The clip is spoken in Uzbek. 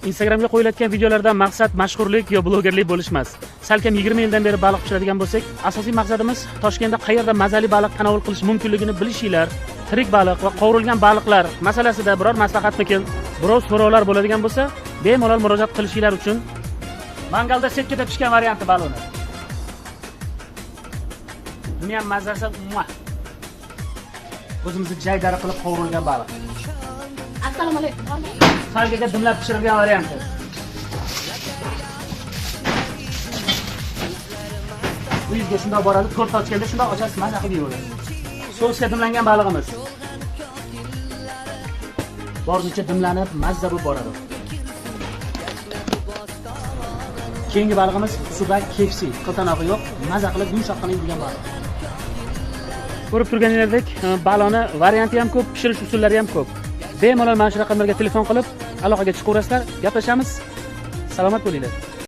Instagramga qo'yilayotgan videolardan maqsad mashhurlik yo blogerlik bo'lish emas. Salkam 20 yildan beri baliq pishiradigan bo'lsak, asosiy maqsadimiz Toshkentda qayerda mazali baliq tanovul qilish mumkinligini bilishinglar. Tirik baliq va qovurilgan baliqlar masalasida biror maslahatmikin, biror so'rovlar bo'ladigan bo'lsa, bemalol murojaat qilishinglar uchun mangalda setkada pishgan varianti baloni. Buni ham mazasi o'zimizni jaydari qilib qovurilgan baliq. Assalomu alaykum. Salgaga dimlab pishirilgan varianti. Uyingizga shunday boradi, to'rt ochganda shunday ochasiz, maza qilib yeyveradi. Sosga dimlangan balig'imiz. Borlicha dimlanib, mazza bo'lib boradi. Keyingi balig'imiz sudak kepsi, qiltanog'i yo'q, maza qilib yumshoqqina yeydigan baliq. Ko'rib turganingizdek, baloni varianti ham ko'p, pishirish usullari ham ko'p. Bemalol mana shu raqamlarga telefon qilib aloqaga chiqaverasizlar, gaplashamiz. Salomat bo'linglar.